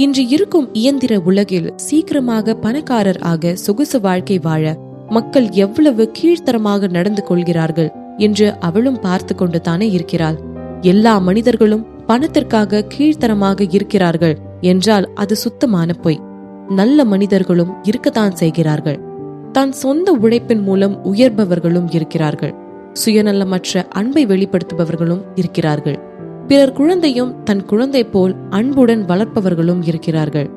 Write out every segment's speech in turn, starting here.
இன்று இருக்கும் இயந்திர உலகில் சீக்கிரமாக பணக்காரர் ஆக சொகுசு வாழ்க்கை வாழ மக்கள் எவ்வளவு கீழ்த்தரமாக நடந்து கொள்கிறார்கள் என்று அவளும் பார்த்து கொண்டு தானே இருக்கிறாள். எல்லா மனிதர்களும் பணத்திற்காக கீழ்த்தரமாக இருக்கிறார்கள் என்றால் அது சுத்தமான பொய். நல்ல மனிதர்களும் இருக்கத்தான் செய்கிறார்கள். தான் சொந்த உழைப்பின் மூலம் உயர்பவர்களும் இருக்கிறார்கள். சுயநலமற்ற அன்பை வெளிப்படுத்துபவர்களும் இருக்கிறார்கள். பிறர் குழந்தையும் தன் குழந்தை போல் அன்புடன் வளர்ப்பவர்களும் இருக்கிறார்கள்.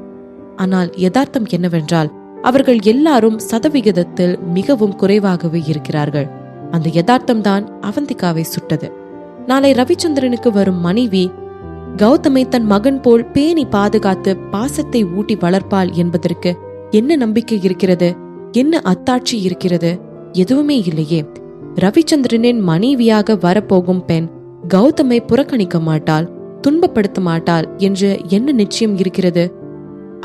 ஆனால் யதார்த்தம் என்னவென்றால் அவர்கள் எல்லாரும் சதவிகிதத்தில் மிகவும் குறைவாகவே இருக்கிறார்கள். அந்த யதார்த்தம் தான் அவந்திகாவை சுட்டது. நாளை ரவிச்சந்திரனுக்கு வரும் மனைவி கௌதமை தன் மகன் போல் பேணி பாதுகாத்து பாசத்தை ஊட்டி வளர்ப்பாள் என்பதற்கு என்ன நம்பிக்கை இருக்கிறது? என்ன அத்தாட்சி இருக்கிறது? எதுவுமே இல்லையே. ரவிச்சந்திரனின் மனைவியாக வரப்போகும் பெண் கௌதமை புறக்கணிக்க மாட்டாள், துன்பப்படுத்த மாட்டாள் என்று என்ன நிச்சயம் இருக்கிறது?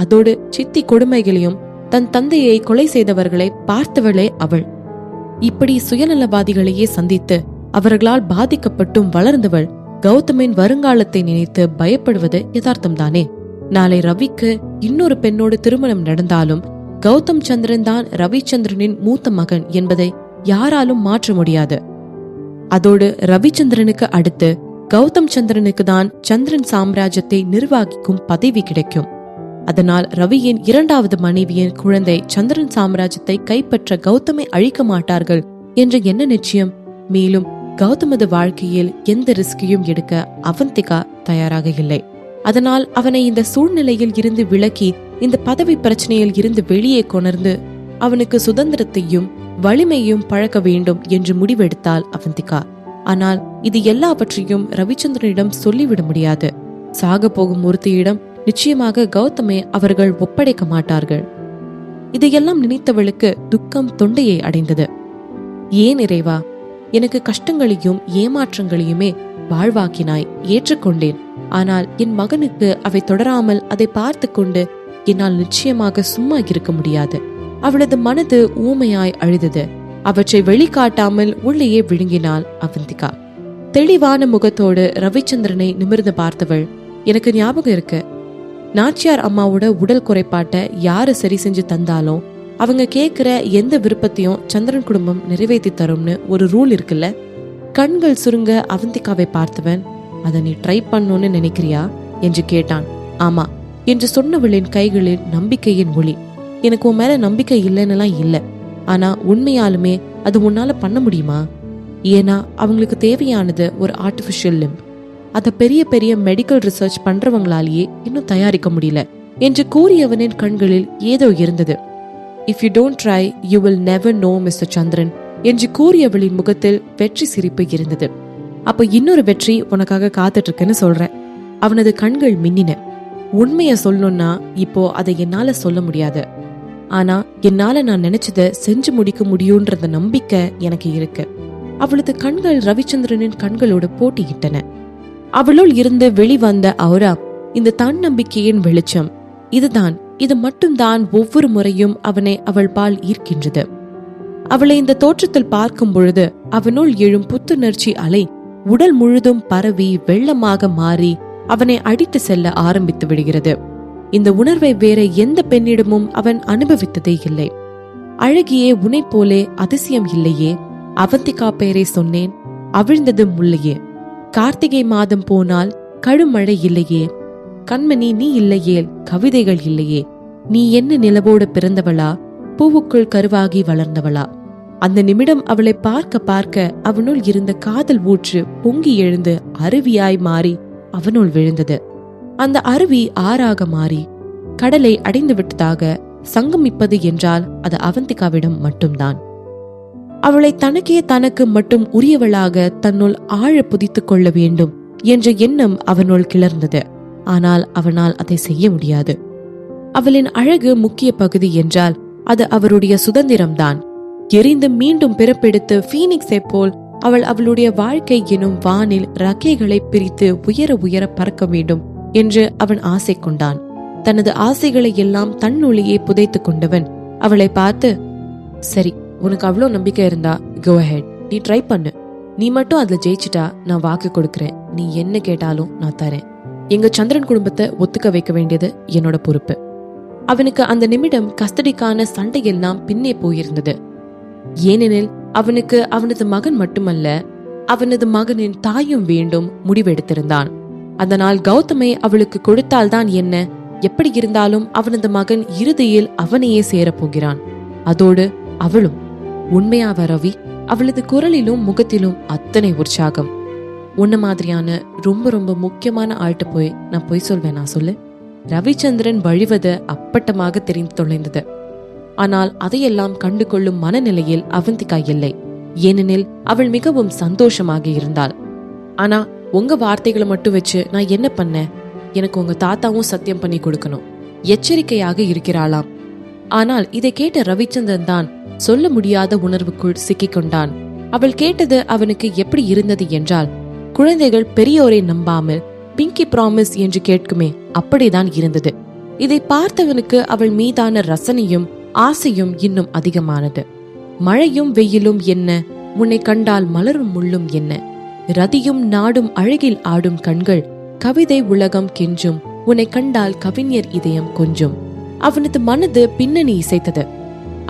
அதோடு சித்தி கொடுமைகளையும் தன் தந்தையை கொலை செய்தவர்களை பார்த்தவளே அவள். இப்படி சுயநலவாதிகளையே சந்தித்து அவர்களால் பாதிக்கப்பட்டும் வளர்ந்தவள் கௌதமின் வருங்காலத்தை நினைத்து பயப்படுவது யதார்த்தம்தானே. நாளை ரவிக்கு இன்னொரு பெண்ணோடு திருமணம் நடந்தாலும் கௌதம் சந்திரன் தான் ரவிச்சந்திரனின் மூத்த மகன் என்பதை யாராலும் மாற்ற முடியாது. அதோடு ரவிச்சந்திரனுக்கு அடுத்து கௌதம் சந்திரனுக்கு தான் சந்திரன் சாம்ராஜ்யத்தை நிர்வகிக்கும் பதவி கிடைக்கும். அதனால் ரவியின் இரண்டாவது மனைவியின் குழந்தை சந்திரன் சாம்ராஜ்யத்தை கைப்பற்ற கௌதமை அழிக்க மாட்டார்கள் என்று என்ன நிச்சயம்? மேலும் கௌதமது வாழ்க்கையில் எந்த ரிஸ்கையும் எடுக்க அவந்திகா தயாராக இல்லை. அதனால் அவனை இந்த சூழ்நிலையில் இருந்து விலக்கி இந்த பதவி பிரச்சனையில் இருந்து வெளியே கொணர்ந்து அவனுக்கு சுதந்திரத்தையும் வலிமையும் பழக்க வேண்டும் என்று முடிவெடுத்தாள் அவந்திகா. ஆனால் இது எல்லாவற்றையும் ரவிச்சந்திரனிடம் சொல்லிவிட முடியாது. சாக போகும் ஒருத்தியிடம் நிச்சயமாக கௌதமை அவர்கள் ஒப்படைக்க மாட்டார்கள். இதையெல்லாம் நினைத்தவளுக்கு துக்கம் தொண்டையை அடைந்தது. ஏன் இறைவா, எனக்கு கஷ்டங்களையும் ஏமாற்றங்களையுமே வாழ்வாக்கினாய், ஏற்றுக்கொண்டேன். ஆனால் என் மகனுக்கு அவை தொடராமல் அதை பார்த்து கொண்டு என்னால் நிச்சயமாக சும்மா இருக்க முடியாது. அவளது மனது ஊமையாய் அழுதது. அவற்றை வெளிக்காட்டாமல் உள்ளேயே விழுங்கினாள் அவந்திகா. தெளிவான முகத்தோடு ரவிச்சந்திரனை நிமிர்ந்து பார்த்தவள், எனக்கு ஞாபகம் இருக்கு, நாச்சியார் அம்மாவோட உடல் குறைபாட்டை யாரு சரி செஞ்சு தந்தாலும் அவங்க கேட்கிற எந்த விருப்பத்தையும் சந்திரன் குடும்பம் நிறைவேற்றி தரும்னு ஒரு ரூல் இருக்குல்ல. கண்கள் சுருங்க அவந்திகாவை பார்த்தவன், அதை நீ ட்ரை பண்ணணும்னு நினைக்கிறியா என்று கேட்டான். ஆமா என்று சொன்னவளின் கைகளில் நம்பிக்கையின் ஒளி. எனக்கு உன் மேல நம்பிக்கை இல்லைன்னுலாம் இல்லை, ஆனா உண்மையாலுமே அது உன்னால பண்ண முடியுமா? ஏன்னா அவங்களுக்கு தேவையானது ஒரு ஆர்டிபிஷியல் லிம்ப். அதை பெரிய பெரிய மெடிக்கல் ரிசர்ச் பண்றவங்களாலேயே இன்னும் தயாரிக்க முடியல என்று கூறியவனின் கண்களில் ஏதோ இருந்தது. If you don't try you will never know mister Chandran என்று கூறியவளின் முகத்தில் வெற்றி சிரிப்பு இருந்தது. அப்ப இன்னொரு வெற்றி உனக்காக காத்துட்டு இருக்குன்னு சொல்றேன். அவனது கண்கள் மின்னின. உண்மைய சொல்லணும்னா இப்போ அதை என்னால சொல்ல முடியாது, ஆனா என்னால நான் நினைச்சதை செஞ்சு முடிக்க முடியும்ன்ற நம்பிக்கை எனக்கு இருக்கு. அவளது கண்கள் ரவிச்சந்திரனின் கண்களோடு போட்டியிட்டன. அவளுள் இருந்து வெளிவந்த அவுரா இந்த தன்னம்பிக்கையின் வெளிச்சம். இதுதான், இது மட்டும்தான் ஒவ்வொரு முறையும் அவனை அவள் பால் ஈர்க்கின்றது. அவளை இந்த தோற்றத்தில் பார்க்கும் பொழுது அவனுள் எழும் புத்துணர்ச்சி அலை உடல் முழுதும் பரவி வெள்ளமாக மாறி அவனை அடித்து செல்ல ஆரம்பித்து விடுகிறது. இந்த உணர்வை வேற எந்த பெண்ணிடமும் அவன் அனுபவித்ததே இல்லை. அழகியே, உன்னை போலே அதிசயம் இல்லையே. அவந்திகா பெயரை சொன்னேன், அவிழ்ந்தது முல்லையே. கார்த்திகை மாதம் போனால் கழுமழை இல்லையே. கண்மணி நீ இல்லையேல் கவிதைகள் இல்லையே. நீ என்ன நிலவோடு பிறந்தவளா, பூவுக்குள் கருவாகி வளர்ந்தவளா? அந்த நிமிடம் அவளை பார்க்க பார்க்க அவனுள் இருந்த காதல் ஊற்று பொங்கி எழுந்து அருவியாய் மாறி அவனுள் விழுந்தது. அந்த அருவி ஆறாக மாறி கடலை அடைந்து விட்டதாக சங்கமிப்பது என்றால் அது அவந்திகாவிடம் மட்டும்தான். அவளை தனக்கே தனக்கு மட்டும் உரியவளாக தன்னுள் ஆழ புதித்துக் கொள்ள வேண்டும் என்ற எண்ணம் அவனுள் கிளர்ந்தது. ஆனால் அவனால் அதை செய்ய முடியாது. அவளின் அழகு முக்கிய பகுதி என்றால் அது அவருடைய சுதந்திரம்தான். எரிந்து மீண்டும் பிறப்பெடுத்து பீனிக்ஸை போல் அவள் அவளுடைய வாழ்க்கை எனும் வானில் ரக்கைகளை பிரித்து உயர உயர பறக்க வேண்டும் என்று அவன் ஆசை கொண்டான். தனது ஆசைகளை எல்லாம் தன்னுள்ளேயே புதைத்து கொண்டவன் அவளை பார்த்து, சரி, உனக்கு அவ்வளோ நம்பிக்கை இருந்தா கோ அஹெட், நீ ட்ரை பண்ணு. நீ மட்டும் அதுல ஜெயிச்சிட்டா நான் வாக்கு கொடுக்கறேன். நீ என்ன கேட்டாலும் நான் தரேன். எங்க சந்திரன் குடும்பத்தை ஒத்துக்க வைக்க வேண்டியது என்னோட பொறுப்பு. அவனுக்கு அந்த நிமிடம் கஸ்டடிக்கான சண்டையெல்லாம் பின்னே போயிருந்தது. ஏனெனில் அவனுக்கு அவனது மகன் மட்டுமல்ல, அவனது மகனின் தாயும் வேண்டும் முடிவெடுத்திருந்தான். அதனால் கௌதமை அவளுக்கு கொடுத்தால்தான் என்ன, எப்படி இருந்தாலும் அவனது மகன் இறுதியில் அவனையே சேரப்போகிறான். அதோடு அவளும். உண்மையாவ ரவி? அவளது குரலிலும் முகத்திலும் அத்தனை உற்சாகம். உன்ன மாதிரியான ரொம்ப ரொம்ப முக்கியமான ஆள்கிட்ட போய் நான் பொய் சொல்வேனா சொல்லு? ரவிச்சந்திரன் வழிவது அப்பட்டமாக தெரிந்து தொலைந்தது. ஆனால் அதையெல்லாம் கண்டு கொள்ளும் மனநிலையில் அவந்திகா இல்லை. ஏனெனில் அவள் மிகவும் சந்தோஷமாக இருந்தாள். ஆனா உங்க வார்த்தைகளை மட்டும் வச்சு நான் என்ன பண்ண? எனக்கு உங்க தாத்தாவும் சத்தியம் பண்ணி கொடுக்கணும், எச்சரிக்கையாக இருக்கிறாளாம். ஆனால் இதை கேட்ட ரவிச்சந்திரன் தான் சொல்ல முடியாத உணர்வுக்குள் சிக்கிக்கொண்டான். அவள் கேட்டது அவனுக்கு எப்படி இருந்தது என்றால், குழந்தைகள் பெரியோரை நம்பாமல் பிங்கி ப்ராமிஸ் என்று கேட்குமே, அப்படிதான் இருந்தது. இதை பார்த்தவனுக்கு அவள் மீதான ரசனையும் ஆசையும் இன்னும் அதிகமானது. மழையும் வெயிலும் என்ன, உன்னை கண்டால் மலரும் முள்ளும் என்ன, ரதியும் நாடும் அழகில் ஆடும் கண்கள், கவிதை உலகம் கெஞ்சும், உன்னை கண்டால் கவிஞர் இதயம் கொஞ்சும். அவனது மனது பின்னணி இசைத்தது.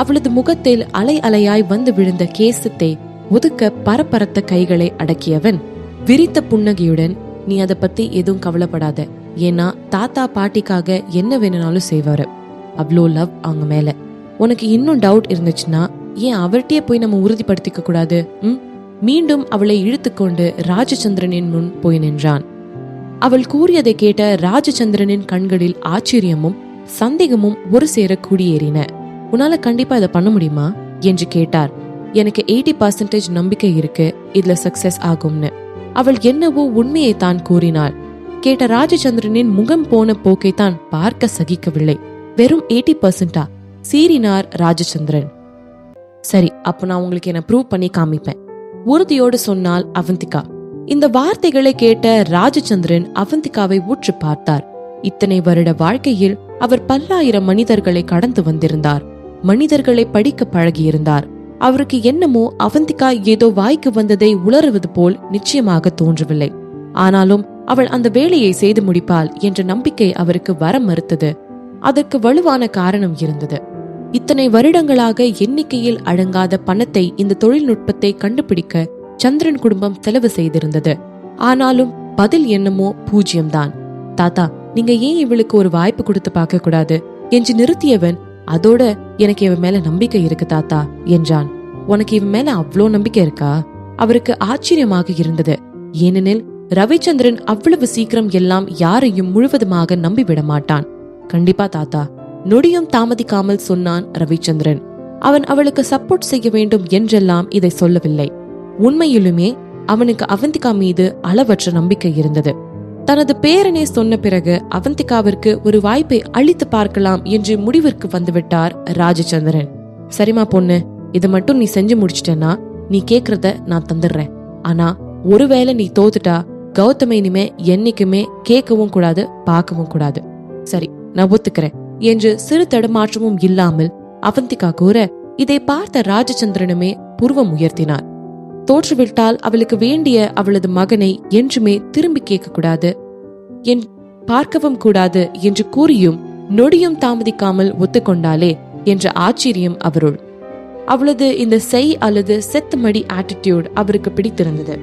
அவளது முகத்தில் அலை அலையாய் வந்து விழுந்த கேசத்தை ஒதுக்க பரபரத்த கைகளை அடக்கியவன் விரித்த புன்னகையுடன், நீ அதை பத்தி எதுவும் கவலைப்படாத, ஏன்னா தாத்தா பாட்டிக்காக என்ன வேணும்னாலும் செய்வாரு. அவ்வளோ லவ் அவங்க மேல. உனக்கு இன்னும் டவுட் இருந்துச்சுன்னா ஏன் அவர்கிட்டயே போய் நம்ம உறுதிப்படுத்திக்க கூடாது? மீண்டும் அவளை இழுத்துக்கொண்டு ராஜச்சந்திரனின் முன் போய் நின்றான். அவள் கூறியதை கேட்ட ராஜச்சந்திரனின் கண்களில் ஆச்சரியமும் சந்தேகமும் ஒரு சேர குடியேறின. உன்னால கண்டிப்பா இதை பண்ண முடியுமா என்று கேட்டார். எனக்கு 80% நம்பிக்கை இருக்கு, இதுல சக்சஸ் ஆகும்னு. அவள் என்னவோ உண்மையை தான் கூறினாள். கேட்ட ராஜச்சந்திரனின் முகம் போன போக்கை தான் பார்க்க சகிக்கவில்லை. வெறும் 80%? சீறினார் ராஜச்சந்திரன். சரி, அப்ப நான் உங்களுக்கு என்ன ப்ரூவ் பண்ணி காமிப்பேன், உறுதியோடு சொன்னாள் அவந்திகா. இந்த வார்த்தைகளை கேட்ட ராஜச்சந்திரன் அவந்திகாவை உற்று பார்த்தார். இத்தனை வருட வாழ்க்கையில் அவர் பல்லாயிரம் மனிதர்களை கடந்து வந்திருந்தார். மனிதர்களை படிக்க பழகியிருந்தார். அவருக்கு என்னமோ அவந்திகா ஏதோ வாய்க்கு வந்ததை உளறுவது போல் நிச்சயமாக தோன்றவில்லை. ஆனாலும் அவள் அந்த வேலையை செய்து முடிப்பாள் என்ற நம்பிக்கை அவருக்கு வர மறுத்தது. அதற்கு வலுவான காரணம் இருந்தது. இத்தனை வருடங்களாக எண்ணிக்கையில் அடங்காத பணத்தை, இந்த தொழில்நுட்பத்தை கண்டுபிடிக்க சந்திரன் குடும்பம் செலவு செய்திருந்தது. ஆனாலும் பதில் என்னமோ பூஜ்யம்தான். தாத்தா, நீங்க ஏன் இவளுக்கு ஒரு வாய்ப்பு கொடுத்து பார்க்க கூடாது என்று நிறுத்தியவன், அதோட எனக்கு இவன் மேல நம்பிக்கை இருக்கு தாத்தா என்றான். உனக்கு இவன் மேல அவ்வளோ நம்பிக்கை இருக்கா? அவருக்கு ஆச்சரியமாக இருந்தது. ஏனெனில் ரவிச்சந்திரன் அவ்வளவு சீக்கிரம் எல்லாம் யாரையும் முழுவதுமாக நம்பிவிட மாட்டான். கண்டிப்பா தாத்தா, நொடியும் தாமதிக்காமல் சொன்னான் ரவிச்சந்திரன். அவன் அவளுக்கு சப்போர்ட் செய்ய வேண்டும் என்றெல்லாம் இதை சொல்லவில்லை. உண்மையிலுமே அவனுக்கு அவந்திகா மீது அளவற்ற நம்பிக்கை இருந்தது. தனது பேரனே சொன்ன பிறகு அவந்திகாவிற்கு ஒரு வாய்ப்பை அளித்து பார்க்கலாம் என்று முடிவிற்கு வந்துவிட்டார் ராஜச்சந்திரன். சரிமா பொண்ணு, இதை மட்டும் நீ செஞ்சு முடிச்சிட்டேன்னா நீ கேக்குறத நான் தந்துடுறேன். ஆனா ஒருவேளை நீ தோத்துட்டா கௌதமை இனிமே என்னைக்குமே கேட்கவும் கூடாது, பார்க்கவும் கூடாது. சரி, நான் ஒத்துக்கிறேன் என்று சிறு தடுமாற்றமும் இல்லாமல் அவந்திகா கூற, இதை பார்த்த ராஜச்சந்திரனுமே புருவம் உயர்த்தினார். தோற்றுவிட்டால் அவளுக்கு வேண்டிய அவளது மகனை என்றுமே திரும்பி கேட்க கூடாது, பார்க்கவும் கூடாது என்று கூறியும் நொடியும் தாமதிக்காமல் ஒத்துக்கொண்டாலே என்ற ஆச்சரியம் அவருள். அவளது இந்த செய் அல்லது செத்துமடி ஆட்டிடியூட் அவருக்கு பிடித்திருந்தது.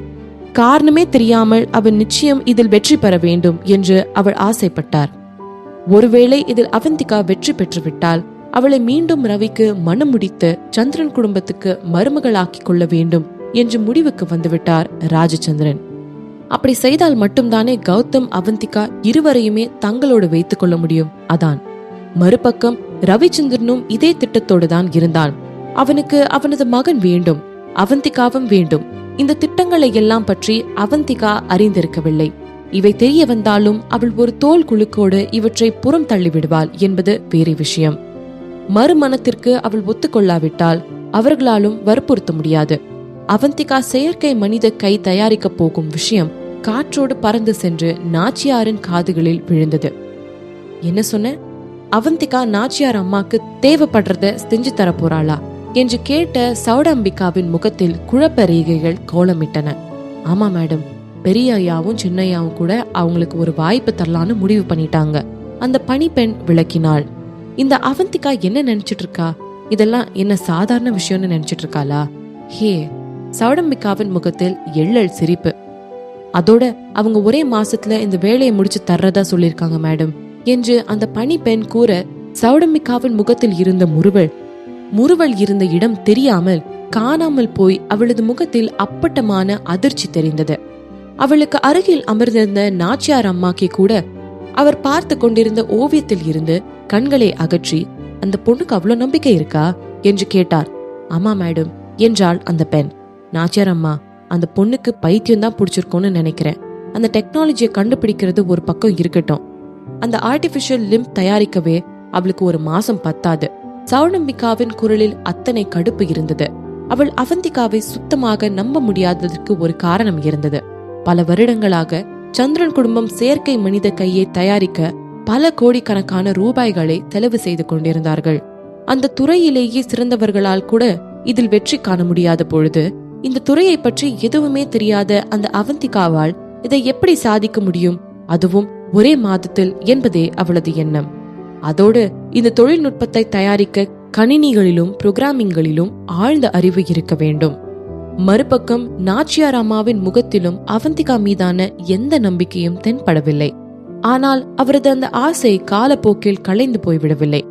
காரணமே தெரியாமல் அவன் நிச்சயம் இதில் வெற்றி பெற வேண்டும் என்று அவள் ஆசைப்பட்டார். ஒருவேளை இதில் அவந்திகா வெற்றி பெற்றுவிட்டால் அவளை மீண்டும் ரவிக்கு மனம் முடித்து சந்திரன் குடும்பத்துக்கு மருமகளாக்கி கொள்ள வேண்டும் என்று முடிவுக்கு வந்துவிட்டார் ராஜச்சந்திரன். அப்படி செய்தால் மட்டும்தானே கௌதம் அவந்திகா இருவரையுமே தங்களோடு வைத்துக் கொள்ள முடியும். அதான். மறுபக்கம் ரவிச்சந்திரனும் இதே திட்டத்தோடு தான் இருந்தான். அவனுக்கு அவனது மகன் வேண்டும், அவந்திகாவும் வேண்டும். இந்த திட்டங்களை எல்லாம் பற்றி அவந்திகா அறிந்திருக்கவில்லை. இவை தெரிய வந்தாலும் அவள் ஒரு தோல் குலுக்கோடு இவற்றை புறம் தள்ளிவிடுவாள் என்பது வேறு விஷயம். மறுமணத்திற்கு அவள் ஒத்துக்கொள்ளாவிட்டால் அவர்களாலும் வற்புறுத்த முடியாது. அவந்திகா செயற்கை மனித கை தயாரிக்க போகும் விஷயம் காற்றோடு பறந்து சென்று நாச்சியாரின் காதுகளில் விழுந்தது. என்ன சொன்ன? அவந்திகா நாச்சியார் அம்மாக்கு தேவைப்படுறத செஞ்சு தர போறாளா என்று கேட்ட சௌடாம்பிகாவின் முகத்தில் குழப்ப ரேகைகள் கோலமிட்டன. ஆமா மேடம், பெரிய ஐயாவும் சின்ன ஐயாவும் கூட அவங்களுக்கு ஒரு வாய்ப்பு தரலான்னு முடிவு பண்ணிட்டாங்க. அந்த பணிப்பெண் விளக்கினாள். இந்த அவந்திகா என்ன நினைச்சிட்டு இருக்கா? இதெல்லாம் என்ன சாதாரண விஷயம்னு நினைச்சிட்டு இருக்காளா? ஹே! சௌடம்பிகாவின் முகத்தில் எள்ளல் சிரிப்பு. அதோட அவங்க ஒரே மாசத்துல இந்த வேலையை முடிச்சு தர்றதா சொல்லிருக்காங்க மேடம் என்று அந்த பணிப்பெண் கூற, சௌடம்பிகாவின் முகத்தில் இருந்த முறுவல் இருந்த இடம் தெரியாமல் காணாமல் போய் அவளது முகத்தில் அப்பட்டமான அதிர்ச்சி தெரிந்தது. அவளுக்கு அருகில் அமர்ந்திருந்த நாச்சியார் அம்மாக்கே கூட அவர் பார்த்து கொண்டிருந்த ஓவியத்தில் இருந்து கண்களை அகற்றி, அந்த பொண்ணுக்கு அவ்வளவு நம்பிக்கை இருக்கா என்று கேட்டார். ஆமா மேடம் என்றாள் அந்த பெண். நாச்சியார் அம்மா, அந்த பொண்ணுக்கு பைத்தியம் தான் பிடிச்சிருக்கோன்னு நினைக்கிறேன். அந்த டெக்னாலஜியை கண்டுபிடிக்கிறது ஒரு பக்கம் இருக்கட்டும், அந்த ஆர்டிபிஷியல் லிம்ப் தயாரிக்கவே அவளுக்கு ஒரு மாசம் பத்தாது. சௌடம்பிகாவின் குரலில் அத்தனை கடுப்பு இருந்தது. அவள் அவந்திகாவை சுத்தமாக நம்ப முடியாததற்கு ஒரு காரணம் இருந்தது. பல வருடங்களாக சந்திரன் குடும்பம் செயற்கை மனித கையை தயாரிக்க பல கோடிக்கணக்கான ரூபாய்களை செலவு செய்து கொண்டிருந்தார்கள். அந்த துறையிலேயே சிறந்தவர்களால் கூட இதில் வெற்றி காண முடியாத பொழுது, இந்த துறையை பற்றி எதுவுமே தெரியாத அந்த அவந்திகாவால் இதை எப்படி சாதிக்க முடியும், அதுவும் ஒரே மாதத்தில் என்பதே அவளது எண்ணம். அதோடு இந்த தொழில்நுட்பத்தை தயாரிக்க கணினிகளிலும் புரோகிராமிங்களிலும் ஆழ்ந்த அறிவு இருக்க வேண்டும். மறுபக்கம் நாச்சியார் அம்மாவின் முகத்திலும் அவந்திகா மீதான எந்த நம்பிக்கையும் தென்படவில்லை. ஆனால் அவரது அந்த ஆசை காலப்போக்கில் கலைந்து போய்விடவில்லை.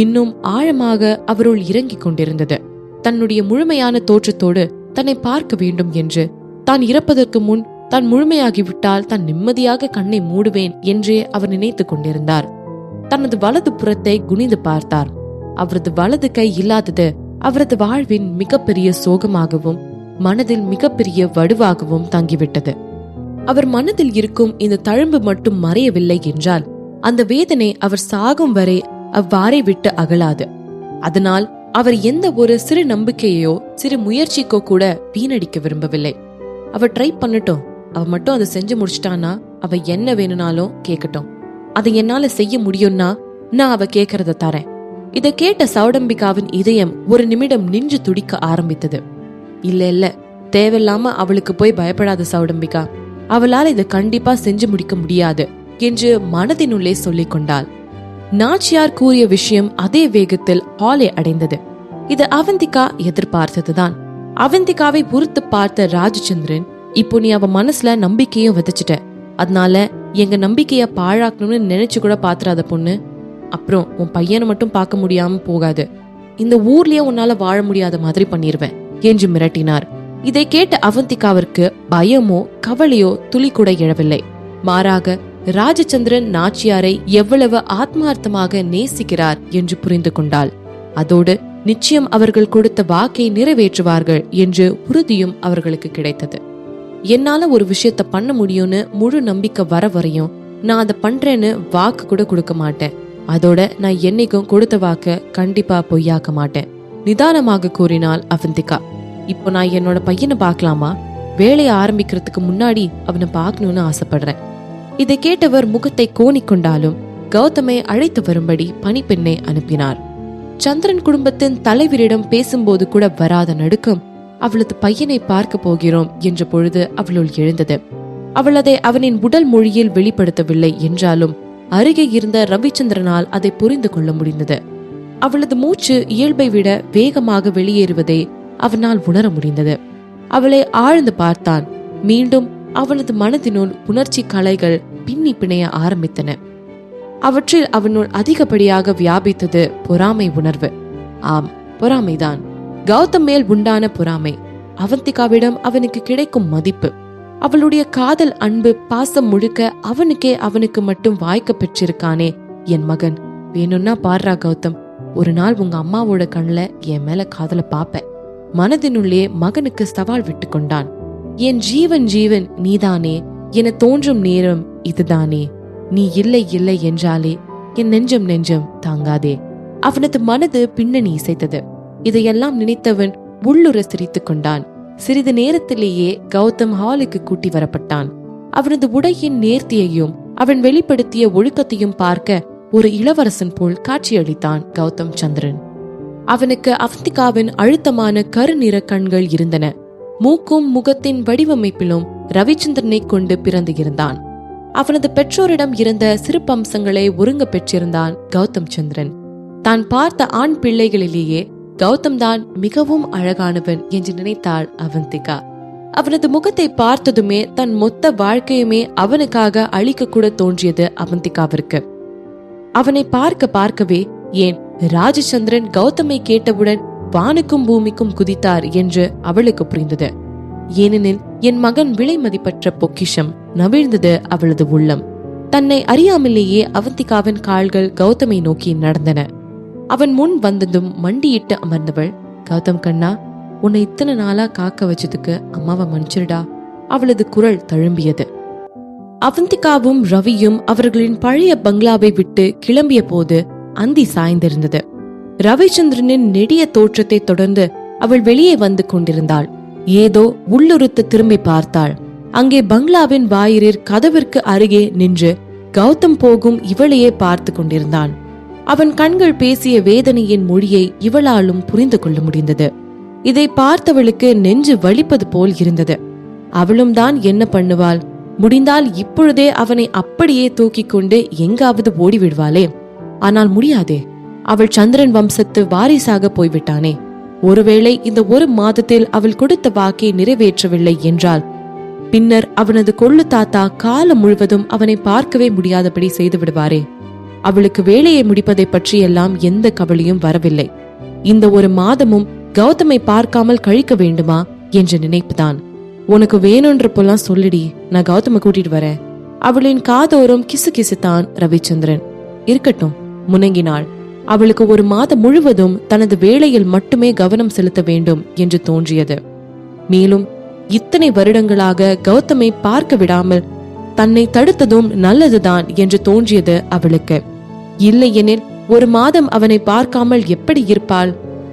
இன்னும் ஆழமாக அவருள் இறங்கிக் கொண்டிருந்தது. தன்னுடைய முழுமையான தோற்றத்தோடு தன்னை பார்க்க வேண்டும் என்று, தான் இறப்பதற்கு முன் தான் முழுமையாகிவிட்டால் தான் நிம்மதியாக கண்ணை மூடுவேன் என்றே அவர் நினைத்து கொண்டிருந்தார். தனது வலது புறத்தை குனிந்து பார்த்தார். அவரது வலது கை இல்லாதது அவரது வாழ்வின் மிகப்பெரிய சோகமாகவும் மனதில் மிகப்பெரிய வடுவாகவும் தங்கிவிட்டது. அவர் மனதில் இருக்கும் இந்த தழும்பு மட்டும் மறையவில்லை என்றால் அந்த வேதனை அவர் சாகும் வரை அவ்வாறே விட்டு அகலாது. அதனால் அவர் எந்த ஒரு சிறு நம்பிக்கையோ சிறு முயற்சிக்கோ கூட வீணடிக்க விரும்பவில்லை. அவர் ட்ரை பண்ணட்டும், அவ மட்டும் அதை செஞ்சு முடிச்சிட்டானா அவ என்ன வேணும்னாலும் கேட்கட்டும், அதை என்னால செய்ய முடியும்னா நான் அவ கேட்கறத தரேன். இதை கேட்ட சௌடம்பிகாவின் இதயம் ஒரு நிமிடம் நின்று துடிக்க ஆரம்பித்தது. இல்ல தேவையில்லாம அவளுக்கு போய் பயப்படாத சௌடம்பிகா, அவளால் இதை கண்டிப்பா செஞ்சு முடிக்க முடியாது என்று மனதினுள்ளே சொல்லிக் கொண்டாள். நாச்சியார் கூறிய விஷயம் அதே வேகத்தில் ஹாலை அடைந்தது. இது அவந்திகா எதிர்பார்த்ததுதான். அவந்திகாவை பொறுத்து பார்த்த ராஜச்சந்திரன், இப்போ நீ அவ மனசுல நம்பிக்கையும் விதைச்சிட்ட, அதனால எங்க நம்பிக்கைய பாழாக்கணும்னு நினைச்சு கூட பாத்துறாத பொண்ணு. அப்புறம் உன் பையனை மட்டும் பார்க்க முடியாம போகாது, இந்த ஊர்லயே உன்னால வாழ முடியாத மாதிரி பண்ணிருவேன் என்று மிரட்டினார். இதை கேட்ட அவந்திகாவிற்கு பயமோ கவலையோ துளி கூட எழவில்லை. மாறாக ராஜச்சந்திரன் நாச்சியாரை எவ்வளவு ஆத்மார்த்தமாக நேசிக்கிறார் என்று புரிந்து கொண்டாள். அதோடு நிச்சயம் அவர்கள் கொடுத்த வாக்கை நிறைவேற்றுவார்கள் என்று உறுதியும் அவர்களுக்கு கிடைத்தது. என்னால ஒரு விஷயத்த பண்ண முடியும்னு முழு நம்பிக்கை வர வரையும் நான் அதை பண்றேன்னு வாக்கு கூட கொடுக்க மாட்டேன். அதோட நான் என்னைக்கும் கொடுத்த வாக்க கண்டிப்பா பொய்யாக்க மாட்டேன், நிதானமாக கூறினாள் அவந்திகா. இப்போ நான் என்னோட பையனை பார்க்கலாமா? வேலையை ஆரம்பிக்கிறதுக்கு முன்னாடி அவனை பார்க்கணும்னு ஆசைப்படுறேன். இதை கேட்டவர் முகத்தை கோணிக்கொண்டாலும் கௌதமை அழைத்து வரும்படி பணிப்பெண்ணை அனுப்பினார். சந்திரன் குடும்பத்தின் தலைவரிடம் பேசும்போது கூட வராத நடுக்கம் அவளது பையனை பார்க்க போகிறோம் என்ற பொழுது அவளுள் எழுந்தது. அவள் அதை அவனின் உடல் மொழியில் வெளிப்படுத்தவில்லை என்றாலும் அருகே இருந்த ரவிச்சந்திரனால் அதை புரிந்து கொள்ள முடிந்தது. அவளது மூச்சு இயல்பை விட வேகமாக வெளியேறுவதை அவனால் உணர முடிந்தது. அவளை ஆழ்ந்து பார்த்தான். மீண்டும் அவனது மனதினுள் உணர்ச்சி கலைகள் பின்னி பிணைய ஆரம்பித்தன. அவற்றில் அவனுள் அதிகப்படியாக வியாபித்தது பொறாமை உணர்வு. ஆம், பொறாமைதான். கௌதம் மேல் உண்டான பொறாமை. அவந்திகாவிடம் அவனுக்கு கிடைக்கும் மதிப்பு, அவளுடைய காதல், அன்பு, பாசம் முழுக்க அவனுக்கு மட்டும் வாய்க்க பெற்றிருக்கானே என் மகன். வேணும்னா பாடுறா கௌதம், ஒரு நாள் உங்க அம்மாவோட கண்ணுல என் மேல காதல பாப்ப. மனதினுள்ளே மகனுக்கு சவால் விட்டு கொண்டான். என் ஜீவன் நீதானே என தோன்றும் நேரம் இதுதானே. நீ இல்லை இல்லை என்றாலே என் நெஞ்சம் தாங்காதே. அவனது மனது பின்னணி இசைத்தது. இதையெல்லாம் நினைத்தவன் உள்ளுர சிரித்துக் கொண்டான். சிறிது நேரத்திலேயே கௌதம் ஹாலுக்கு கூட்டி வரப்பட்டான். அவனது உடையின் நேர்த்தியையும் அவன் வெளிப்படுத்திய ஒழுக்கத்தையும் பார்க்க ஒரு இளவரசன் போல் காட்சியளித்தான் கௌதம் சந்திரன். அவனுக்கு அவந்திகாவின் அழுத்தமான கருநிற கண்கள் இருந்தன. மூக்கும் முகத்தின் வடிவமைப்பிலும் ரவிச்சந்திரனை கொண்டு பிறந்து இருந்தான். அவனது பெற்றோரிடம் இருந்த சிறப்பம்சங்களை ஒருங்க பெற்றிருந்தான் கௌதம் சந்திரன். தான் பார்த்த ஆண் பிள்ளைகளிலேயே கௌதம் தான் மிகவும் அழகானவன் என்று நினைத்தாள் அவந்திகா. அவனது முகத்தை பார்த்ததுமே தன் மொத்த வாழ்க்கையுமே அவனுக்காக அழிக்க கூட தோன்றியது அவந்திகாவிற்கு. அவனை பார்க்கவே ஏன் ராஜச்சந்திரன் கௌதமை கேட்டவுடன் வானுக்கும் பூமிக்கும் குதித்தார் என்று அவளுக்கு புரிந்தது. ஏனெனில் என் மகன் விலை மதிப்பற்ற பொக்கிஷம் நவிழ்ந்தது அவளது உள்ளம். தன்னை அறியாமலேயே அவந்திகாவின் கால்கள் கௌதமை நோக்கி நடந்தன. அவன் முன் வந்ததும் மண்டியிட்டு அமர்ந்தவள், கௌதம் கண்ணா, உன்னை இத்தனை நாளா காக்க வச்சதுக்கு அம்மாவை மன்னிச்சிருடா. அவளது குரல் தழும்பியது. அவந்திகாவும் ரவியும் அவர்களின் பழைய பங்களாவை விட்டு கிளம்பிய போது அந்தி சாய்ந்திருந்தது. ரவிச்சந்திரனின் நெடிய தோற்றத்தை தொடர்ந்து அவள் வெளியே வந்து கொண்டிருந்தாள். ஏதோ உள்ளுறுத்து திரும்பி பார்த்தாள். அங்கே பங்களாவின் வாயிலில் கதவிற்கு அருகே நின்று கௌதம் போகும் இவளையே பார்த்து கொண்டிருந்தான். அவன் கண்கள் பேசிய வேதனையின் மொழியை இவளாலும் புரிந்து கொள்ள முடிந்தது. இதை பார்த்தவளுக்கு நெஞ்சு வலிப்பது போல் இருந்தது. அவளும் தான் என்ன பண்ணுவாள்? முடிந்தால் இப்பொழுதே அவனை அப்படியே தூக்கி கொண்டு எங்காவது ஓடிவிடுவாளே. ஆனால் முடியாதே. அவள் சந்திரன் வம்சத்து வாரிசாக போய்விட்டானே. ஒருவேளை இந்த ஒரு மாதத்தில் அவள் கொடுத்த வாக்கை நிறைவேற்றவில்லை என்றால் பின்னர் அவனது கொள்ளு தாத்தா காலம் முழுவதும் அவனை பார்க்கவே முடியாதபடி செய்து விடுவாரே. அவளுக்கு வேலையை முடிப்பதை பற்றியெல்லாம் எந்த கவலையும் வரவில்லை. இந்த ஒரு மாதமும் கௌதமை பார்க்காமல் கழிக்க வேண்டுமா என்ற நினைப்புதான். உனக்கு வேணும்ன்றப்பெல்லாம் சொல்லிடி, நான் கௌதமை கூட்டிட்டு வரேன். அவளின் காதோறும் கிசு கிசுத்தான் ரவிச்சந்திரன். இருக்கட்டும், முனங்கினாள். அவளுக்கு ஒரு மாதம் முழுவதும் தனது வேலையில் மட்டுமே கவனம் செலுத்த வேண்டும் என்று தோன்றியது. மேலும் இத்தனை வருடங்களாக கௌதமை பார்க்க விடாமல் தன்னை தடுத்ததும் நல்லதுதான் என்று தோன்றியது அவளுக்கு. இல்லையெனில் ஒரு மாதம் அவனை பார்க்காமல் எப்படி இருப்பாள்?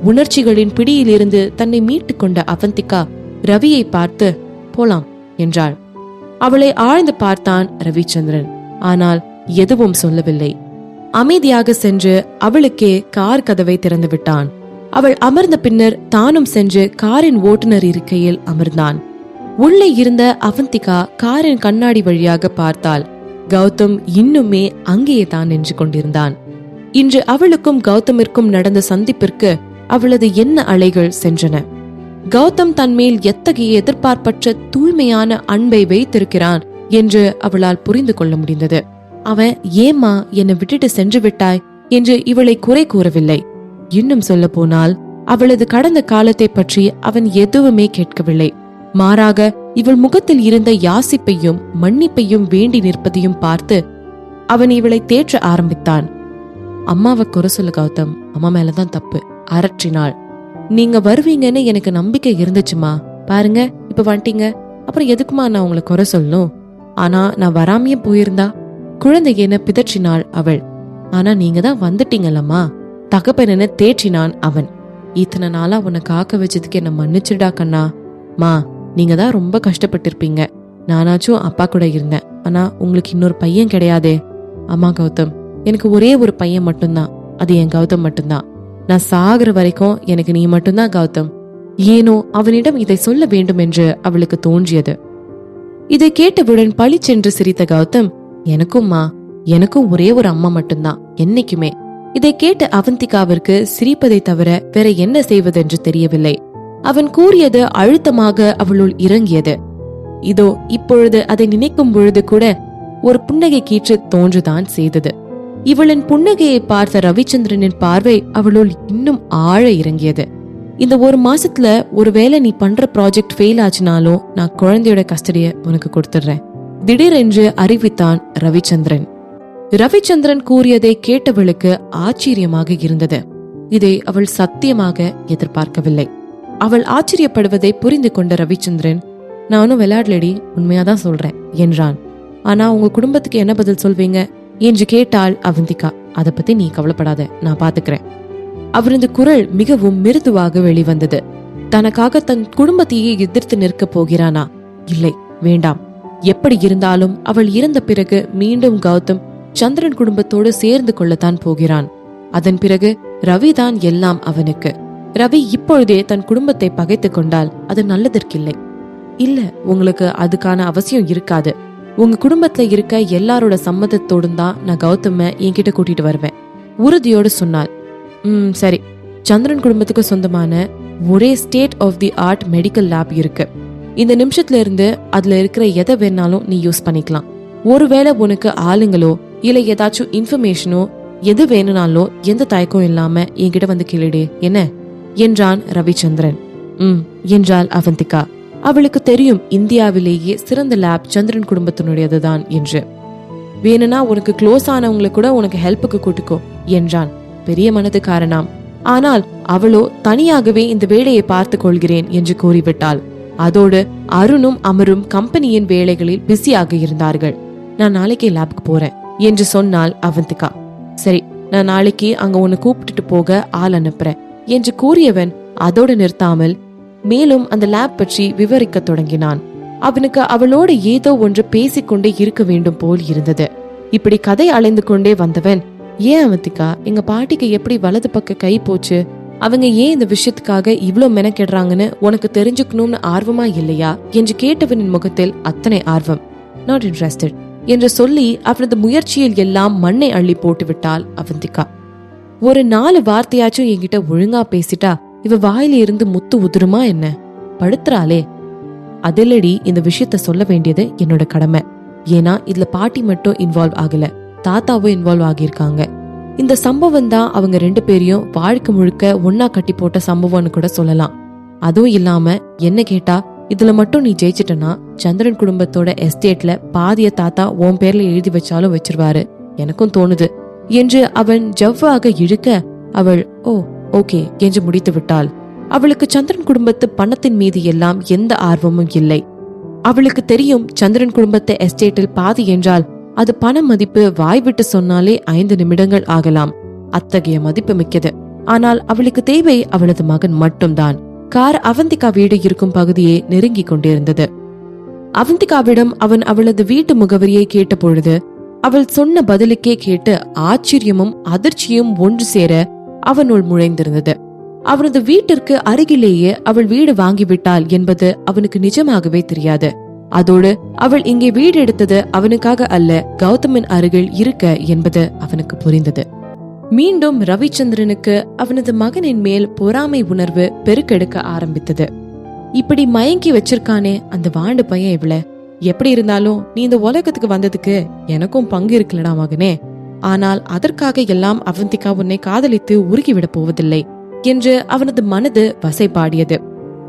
உணர்ச்சிகளின் பிடியிலிருந்து தன்னை மீட்டுக் கொண்ட அவந்திகா ரவியை பார்த்து போலாம் என்றாள். அவளை ஆழ்ந்து பார்த்தான் ரவிச்சந்திரன். ஆனால் எதுவும் சொல்லவில்லை. அமைதியாக சென்று அவளுக்கே கார் கதவை திறந்து விட்டான். அவள் அமர்ந்த பின்னர் தானும் சென்று காரின் ஓட்டுநர் இருக்கையில் அமர்ந்தான். உள்ளே இருந்த அவந்திகா காரின் கண்ணாடி வழியாக பார்த்தாள். கௌதம் இன்னுமே அங்கேயே தான் நின்று கொண்டிருந்தான். இன்று அவளுக்கும் கௌதமிற்கும் நடந்த சந்திப்பிற்கு அவளது எண்ண அலைகள் சென்றன. கௌதம் தன்மேல் எத்தகைய எதிர்பார்ப்பற்ற தூய்மையான அன்பை வைத்திருக்கிறான் என்று அவளால் புரிந்து கொள்ள முடிந்தது. அவன் ஏமா என்னை விட்டுட்டு சென்று விட்டாய் என்று இவளை குறை கூறவில்லை. இன்னும் சொல்ல போனால் அவளது கடந்த காலத்தை பற்றி அவன் எதுவுமே கேட்கவில்லை. மாறாக இவள் முகத்தில் இருந்த யாசிப்பையும் மன்னிப்பையும் வேண்டி நிற்பதையும் பார்த்து அவன் இவளை தேற்ற ஆரம்பித்தான். அம்மாவை குறை சொல்லு கௌதம், அம்மா மேலதான் தப்பு, அரற்றினாள். நீங்க வருவீங்கன்னு எனக்கு நம்பிக்கை இருந்துச்சுமா. பாருங்க, இப்ப வந்துட்டீங்க. அப்புறம் எதுக்குமா நான் உங்களை குறை சொல்லணும்? ஆனா நான் வராமையே போயிருந்தா குழந்தை என பிதற்றினாள் அவள். ஆனா நீங்க தான் வந்துட்டீங்கல்லம்மா, தகப்பன தேற்றினான் அவன். இத்தனை நாளா உன்னை காக்க வச்சதுக்கு என்ன மன்னிச்சிடா கண்ணா. மா, நீங்க தான் ரொம்ப கஷ்டப்பட்டிருப்பீங்க. நானாச்சும் அப்பா கூட இருந்தேன். ஆனா உங்களுக்கு இன்னொரு பையன் கிடையாதே. அம்மா கௌதம், எனக்கு ஒரே ஒரு பையன் மட்டும்தான். அது என் கௌதம் மட்டும்தான். நான் சாகுற வரைக்கும் எனக்கு நீ மட்டும்தான் கௌதம். ஏனோ அவனிடம் இதை சொல்ல வேண்டும் என்று அவளுக்கு தோன்றியது. இதை கேட்டவுடன் பளிச்சென்று சிரித்த கௌதம், எனக்கும்மா, எனக்கும் ஒரே ஒரு அம்மா மட்டும்தான் என்னைக்குமே. இதை கேட்ட அவந்திகாவிற்கு சிரிப்பதை தவிர வேற என்ன செய்வதென்று தெரியவில்லை. அவன் கூறியது அழுத்தமாக அவளுள் இறங்கியது. இதோ இப்பொழுது அதை நினைக்கும் பொழுது கூட ஒரு புன்னகை கீற்று தோன்றுதான் செய்தது. இவளின் புன்னகையை பார்த்த ரவிச்சந்திரனின் பார்வை அவளுள் இன்னும் ஆழ இறங்கியது. இந்த ஒரு மாசத்துல ஒருவேளை நீ பண்ற ப்ராஜெக்ட் ஃபெயில் ஆச்சுனாலும் நான் குழந்தையோட கஸ்டடிய உனக்கு கொடுத்துடுறேன், திடீரென்று அறிவித்தான் ரவிச்சந்திரன். ரவிச்சந்திரன் கூறியதை கேட்டவளுக்கு ஆச்சரியமாக இருந்தது. இதை அவள் சத்தியமாக எதிர்பார்க்கவில்லை. அவள் ஆச்சரியப்படுவதை புரிந்து கொண்ட ரவிச்சந்திரன், நானும் விளையாடலடி, உண்மையாதான் சொல்றேன் என்றான். ஆனா உங்க குடும்பத்துக்கு என்ன பதில் சொல்வீங்க என்று கேட்டாள் அவந்திகா. அதை பத்தி நீ கவலைப்படாத, நான் பாத்துக்கிறேன். அவரது குரல் மிகவும் மிருதுவாக வெளிவந்தது. தனக்காக தன் குடும்பத்தையே எதிர்த்து நிற்க போகிறானா? இல்லை, வேண்டாம். எப்படி இருந்தாலும் அவள் இறந்த பிறகு மீண்டும் கௌதம் சந்திரன் குடும்பத்தோடு சேர்ந்து கொள்ளத்தான் போகிறான். அதன் பிறகு ரவிதான் எல்லாம் அவனுக்கு. ரவி இப்பொழுதே தன் குடும்பத்தை பகைத்து கொண்டால் அது நல்லதற்கில்லை. இல்ல, உங்களுக்கு அதுக்கான அவசியம் இருக்காது. உங்க குடும்பத்துல இருக்க எல்லாரோட சம்மதத்தோடும் தான் நான் கௌதம என்கிட்ட கூட்டிட்டு வருவேன், உறுதியோடு சொன்னாள். சரி, சந்திரன் குடும்பத்துக்கு சொந்தமான ஒரே state of the art medical lab இருக்கு. இந்த நிமிஷத்துல இருந்து அதுல இருக்கிற எதை வேணாலும் நீ யூஸ் பண்ணிக்கலாம். ஒருவேளை உனக்கு ஆளுங்களோ இல்ல ஏதாச்சும் இன்ஃபர்மேஷனோ எது வேணும்னாலும் எந்த தயக்கம் இல்லாம என்கிட்ட வந்து கேளுடே என்ன என்றான் ரவிச்சந்திரன். என்றாள் அவந்திகா. அவளுக்கு தெரியும் இந்தியாவிலேயே சிறந்த லேப் சந்திரன் குடும்பத்தினுடையதுதான் என்று. வேணும்னா உனக்கு க்ளோஸ் ஆனவங்களை கூட உனக்கு ஹெல்ப்புக்கு கூட்டுக்கோ என்றான். பெரிய மனதுக்காரனாம். ஆனால் அவளோ தனியாகவே இந்த வேலையை பார்த்து கொள்கிறேன் என்று கூறிவிட்டாள். அதோடு அருணும் அமரும் கம்பெனியின் வேலைகளில் பிஸியாக இருந்தார்கள். நான் நாளைக்கே லேப்க்கு போறேன் என்று சொன்னாள் அவந்திகா. சரி, நான் நாளைக்கு அங்க உன்னை கூப்பிட்டுட்டு போக ஆள் அனுப்புறேன் என்று கூறியவன் அதோடு நிறுத்தாமல் மேலும் அந்த லேப் பற்றி விவரிக்க தொடங்கினான். அவனுக்கு அவளோடு ஏதோ ஒன்று பேசிக்கொண்டே இருக்க வேண்டும் போல் இருந்தது. இப்படி கதை அலைந்து கொண்டே வந்தவன், ஏன் அவந்திகா, எங்க பாட்டிக்கு எப்படி வலது பக்க கை போச்சு, அவங்க ஏன் இந்த விஷயத்துக்காக இவ்ளோ மெனக்கெடுறாங்கன்னு உனக்கு தெரிஞ்சுக்கணும்னு ஆர்வமா இல்லையா என்று கேட்டவனின் முகத்தில் அத்தனை ஆர்வம். நாட் இன்ட்ரெஸ்டட் என்று சொல்லி அவனது முயற்சியில் எல்லாம் மண்ணை அள்ளி போட்டு விட்டாள் அவந்திகா. ஒரு 4 வார்த்தையாச்சும் என்கிட்ட ஒழுங்கா பேசிட்டா இவ வாயில இருந்து முத்து உதிருமா என்ன? படுத்துறாளே. அதிலடி இந்த விஷயத்த சொல்ல வேண்டியது என்னோட கடமை. ஏன்னா இதுல பாட்டி மட்டும் இன்வால்வ் ஆகல, தாத்தாவும் இன்வால்வ் ஆகியிருக்காங்க. இந்த சம்பவம் தான் அவங்க 2 பேரையும் வாழ்க்கை முழுக்க ஒன்னா கட்டி போட்ட சம்பவம்னு கூட சொல்லலாம். அதுவும் இல்லாம என்ன கேட்டா, இதுல மட்டும் நீ ஜெயிச்சிட்டனா சந்திரன் குடும்பத்தோட எஸ்டேட்ல பாதிய தாத்தா உன் பேர்ல எழுதி வச்சாலும் வச்சிருவாரு எனக்கும் தோணுது என்று அவன் ஜவ்வாக இழுக்க அவள் ஓ ஓகே என்று முடித்து விட்டாள். அவளுக்கு சந்திரன் குடும்பத்து பணத்தின் மீது எல்லாம் எந்த ஆர்வமும் இல்லை. அவளுக்கு தெரியும் சந்திரன் குடும்பத்தை எஸ்டேட்டில் பாதி என்றால் அது பண மதிப்பு வாய் விட்டு சொன்னாலே 5 நிமிடங்கள் ஆகலாம். அத்தகைய மதிப்பு மிக்கது. ஆனால் அவளுக்கு தேவை அவளது மகன் மட்டும்தான். கார் அவந்திகா வீடு இருக்கும் பகுதியை நெருங்கி கொண்டிருந்தது. அவந்திகாவிடம் அவன் அவளது வீட்டு முகவரியை கேட்ட பொழுது அவள் சொன்ன பதிலுக்கே கேட்டு ஆச்சரியமும் அதிர்ச்சியும் ஒன்று சேர அவனுள் முழைந்திருந்தது. அவனது வீட்டிற்கு அருகிலேயே அவள் வீடு வாங்கிவிட்டாள் என்பது அவனுக்கு நிஜமாகவே தெரியாது. அதோடு அவள் இங்கே வீடு எடுத்தது அவனுக்காக அல்ல, கௌதமின் அருகில் இருக்க என்பது அவனுக்கு புரிந்தது. மீண்டும் ரவிச்சந்திரனுக்கு அவனது மகனின் மேல் பொறாமை உணர்வு பெருக்கெடுக்க ஆரம்பித்தது. இப்படி மயங்கி வச்சிருக்கானே அந்த வாண்டு பையன் இவள, எப்படி இருந்தாலும் நீ இந்த உலகத்துக்கு வந்ததுக்கு எனக்கும் பங்கு இருக்கலடா மகனே. ஆனால் அதற்காக எல்லாம் அவந்திகா உன்னை காதலித்து உருகிவிட போவதில்லை என்று அவனது மனது வசைபாடியது.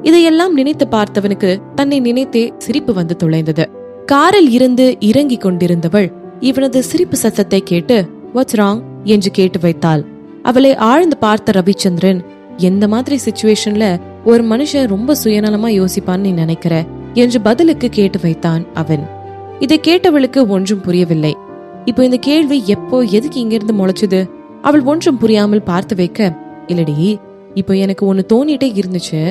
இதையெல்லாம் நினைத்து பார்த்தவனுக்கு தன்னை நினைத்தே சிரிப்பு வந்து துளைந்தது. காரில் இருந்து இறங்கி கொண்டிருந்தவள் இவனது சிரிப்பு சத்தத்தை கேட்டு வாட்ஸ் ராங் என்று கேட்டு வைத்தாள். அவளை ஆழ்ந்து பார்த்த ரவிச்சந்திரன், எந்த மாதிரி சிச்சுவேஷன்ல ஒரு மனுஷன் ரொம்ப சுயநலமா யோசிப்பான்னு நீ நினைக்கிற என்று பதிலுக்கு கேட்டு வைத்தான் அவன். இதை கேட்டவளுக்கு ஒன்றும் புரியவில்லை. இப்போ இந்த கேள்வி எப்போ எதுக்கு இங்கிருந்து முளைச்சுது? அவள் ஒன்றும் புரியாமல் பார்த்து வைக்க, இல்லடி இப்போ எனக்கு ஒன்னு தோணிட்டே இருந்துச்சு,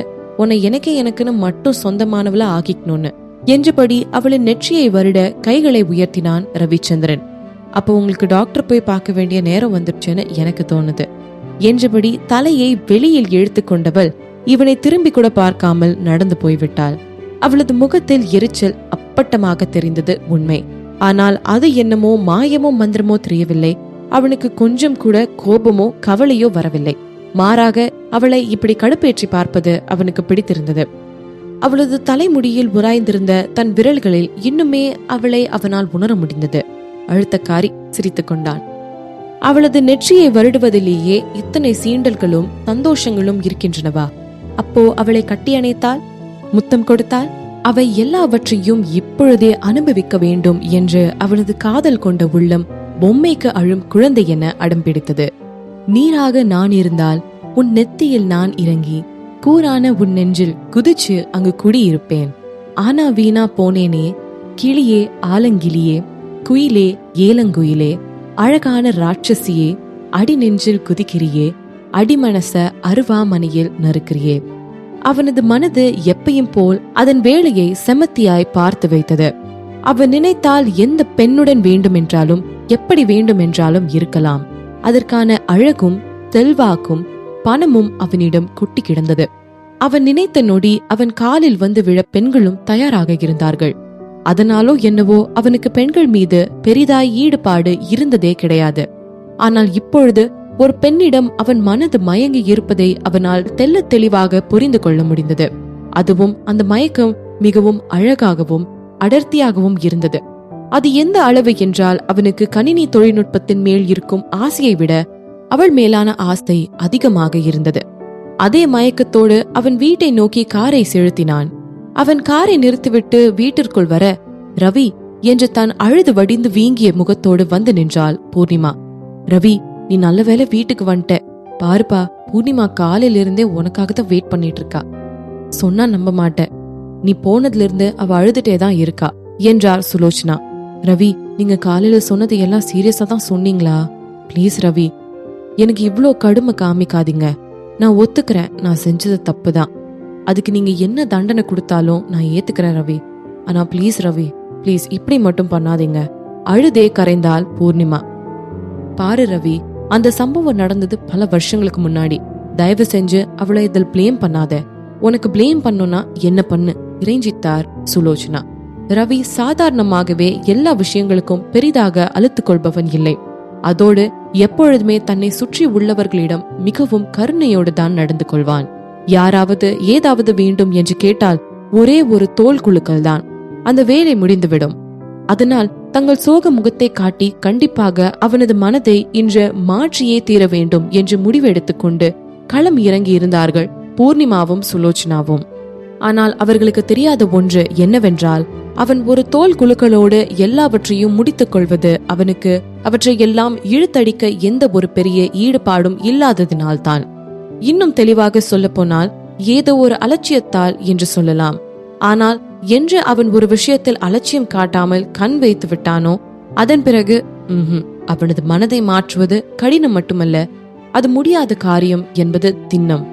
உன்னை எனக்குன்னு மட்டும் சொந்தமானவளா ஆக்கிக்கணும்னு என்றபடி அவளின் நெற்றியை வருட கைகளை உயர்த்தினான் ரவிச்சந்திரன். அப்போ உங்களுக்கு டாக்டர் போய் பார்க்க வேண்டிய நேரம் வந்துடுச்சுன்னு எனக்கு தோணுது என்றபடி தலையை வெளியில் இழுத்து கொண்டவள் இவனை திரும்பி கூட பார்க்காமல் நடந்து போய்விட்டாள். அவளது முகத்தில் எரிச்சல் அப்பட்டமாக தெரிந்தது உண்மை. ஆனால் அது என்னமோ மாயமோ மந்திரமோ தெரியவில்லை. அவனுக்கு கொஞ்சம் கூட கோபமோ கவலையோ வரவில்லை. மாறாக அவளை இப்படி கடுப்பேற்றி பார்ப்பது அவனுக்கு பிடித்திருந்தது. அவளது தலைமுடியில் உராய்ந்திருந்த தன் விரல்களில் இன்னுமே அவளை அவனால் உணர முடிந்தது. அழுத்தக்காரி சிரித்து கொண்டான். அவளது நெற்றியை வருடுவதிலேயே இத்தனை சீண்டல்களும் சந்தோஷங்களும் இருக்கின்றனவா? அப்போ அவளை கட்டி அணைத்தால், முத்தம் கொடுத்தால், அவை எல்லாவற்றையும் இப்பொழுதே அனுபவிக்க வேண்டும் என்று அவளது காதல் கொண்ட உள்ளம் பொம்மைக்கு அழும் குழந்தை என அடம்பிடித்தது. நீராக நான் இருந்தால் உன் நெத்தியில் நான் இறங்கி கூரான உன் நெஞ்சில் குதிச்சு அங்கு குடியிருப்பேன். ஆனா வீணா போனேனே கிளியே, ஆலங்கிளியே, குயிலே, ஏலங்குயிலே, அழகான ராட்சசியே, அடி நெஞ்சில் குதிக்கிறியே, அடிமனச அருவாமனையில் நறுக்கிறியே. அவனது மனது எப்பையும் போல் அதன் வேலையை செமத்தியாய் பார்த்து வைத்தது. அவன் நினைத்தால் எந்த பெண்ணுடன் வேண்டுமென்றாலும் எப்படி வேண்டுமென்றாலும் இருக்கலாம். அதற்கான அழகும் செல்வாக்கும் பணமும் அவனிடம் கொட்டி கிடந்தது. அவன் நினைத்த நொடி அவன் காலில் வந்து விழ பெண்களும் தயாராக இருந்தார்கள். அதனாலோ என்னவோ அவனுக்கு பெண்கள் மீது பெரிதாய் ஈடுபாடு இருந்ததே கிடையாது. ஆனால் இப்பொழுது ஒரு பெண்ணிடம் அவன் மனது மயங்கி இருப்பதை அவனால் தெள்ளத் தெளிவாக புரிந்து கொள்ள முடிந்தது. அதுவும் அந்த மயக்கம் மிகவும் அழகாகவும் அடர்த்தியாகவும் இருந்தது. அது எந்த அளவு என்றால் அவனுக்கு கணினி தொழில்நுட்பத்தின் மேல் இருக்கும் ஆசையை விட அவள் மேலான ஆசை அதிகமாக இருந்தது. அதே மயக்கத்தோடு அவன் வீட்டை நோக்கி காரை செலுத்தினான். அவன் காரை நிறுத்திவிட்டு வீட்டிற்குள் வர, ரவி என்று தான் அழுது வடிந்து வீங்கிய முகத்தோடு வந்து நின்றாள் பூர்ணிமா. ரவி, நீ நல்ல வேளை வீட்டுக்கு வந்துட்ட. பாருப்பா, பூர்ணிமா காலையில இருந்தே உனக்காகத்தான் வெயிட் பண்ணிட்டு இருக்கா. சொன்னா நம்ப மாட்ட, நீ போனதுல இருந்து அவ அழுதுட்டே தான் இருக்கா என்றார் சுலோச்சனா. ரவி, நீங்க காலையில சொன்னது எல்லாம் சீரியஸா தான் சொன்னீங்களா? பிளீஸ் ரவி, எனக்கு இவ்ளோ கடுமை காமிக்காதீங்க. நான் ஒத்துக்கிறேன், நான் செஞ்சது தப்புதான். அதுக்கு நீங்க என்ன தண்டனை கொடுத்தாலும் நான் ஏத்துக்கிறேன் ரவி. ஆனா பிளீஸ் ரவி, பிளீஸ் இப்படி மட்டும் பண்ணாதீங்க. அழுதே கரைந்தாள் பூர்ணிமா. பாரு ரவி, அந்த சம்பவம் நடந்தது பல வருஷங்களுக்கு முன்னாடி. தயவு செஞ்சு அவளை இதில் பிளேம் பண்ணாத. உனக்கு பிளேம் பண்ணுனா என்ன பண்ணு, இறைஞ்சித்தார் சுலோச்சனா. ரவி சாதாரணமாகவே எல்லா விஷயங்களுக்கும் பெரிதாக அழுத்துக் கொள்பவன் இல்லை. அதோடு எப்பொழுதுமே தன்னை சுற்றி உள்ளவர்களிடம் மிகவும் கருணையோடு தான் நடந்து கொள்வான். யாராவது ஏதாவது வேண்டும் என்று கேட்டால் ஒரே ஒரு தோல் குலுக்கல் தான் அந்த வேலை முடிந்துவிடும். அதனால் தங்கள் சோக முகத்தை காட்டி கண்டிப்பாக அவனது மனதை இன்று மாற்றியே தீர வேண்டும் என்று முடிவெடுத்துக் கொண்டு களம் இறங்கி இருந்தார்கள் பூர்ணிமாவும் சுலோச்சனாவும். ஆனால் அவர்களுக்கு தெரியாத ஒன்று என்னவென்றால், அவன் ஒரு தோல் குலுக்களோடு எல்லாவற்றையும் முடித்துக் கொள்வது அவனுக்கு அவற்றை எல்லாம் இழுத்தடிக்க எந்த ஒரு பெரிய ஈடுபாடும் இல்லாததினால்தான். இன்னும் தெளிவாக சொல்ல போனால் ஏதோ ஒரு அலட்சியத்தால் என்று சொல்லலாம். ஆனால் என்று அவன் ஒரு விஷயத்தில் அலட்சியம் காட்டாமல் கண் வைத்து விட்டானோ, அதன் பிறகு அவனது மனதை மாற்றுவது கடினம் மட்டுமல்ல, அது முடியாத காரியம் என்பது திண்ணம்.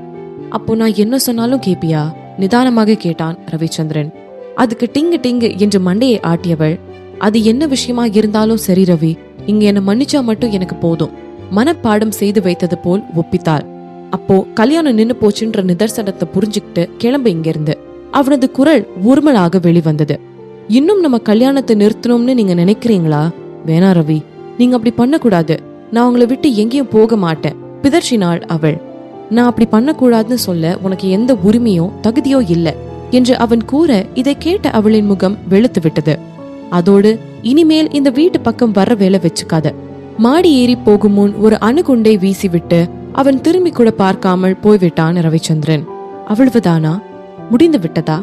அப்போ நான் என்ன சொன்னாலும் கேப்பியா? நிதானமாக கேட்டான் ரவிச்சந்திரன். அதுக்கு டிங்கு டிங்கு என்று மண்டையை ஆட்டியவள், அது என்ன விஷயமா இருந்தாலும் சரி ரவி, இங்க என்ன மன்னிச்சா மட்டும் எனக்கு போதும், மனப்பாடம் செய்து வைத்தது போல் ஒப்பித்தாள். அப்போ கல்யாணம் நின்னு போச்சுன்ற நிதர்சனத்தை புரிஞ்சுக்கிட்டு கிளம்பு இங்கிருந்து. அவனது குரல் உருமலாக வெளிவந்தது. இன்னும் நம்ம கல்யாணத்தை நிறுத்தணும்னு நீங்க நினைக்கிறீங்களா? வேணா ரவி, நீங்க அப்படி பண்ணக்கூடாது. நான் உங்களை விட்டு எங்கேயும் போக மாட்டேன், பிதர்ச்சினாள் அவள். நான் அப்படி பண்ணக்கூடாதுன்னு சொல்ல உனக்கு எந்த உரிமையோ தகுதியோ இல்ல என்று அவன் கூற, இதை கேட்ட அவளின் முகம் வெளுத்து விட்டது. அதோடு இனிமேல் இந்த வீட்டு பக்கம் வர்ற வேலை வச்சுக்காத. மாடி ஏறி போகும் முன் ஒரு அணுகுண்டை வீசிவிட்டு அவன் திரும்பி கூட பார்க்காமல் போய்விட்டான் ரவிச்சந்திரன். அவ்வளவுதானா? முடிந்து விட்டதா?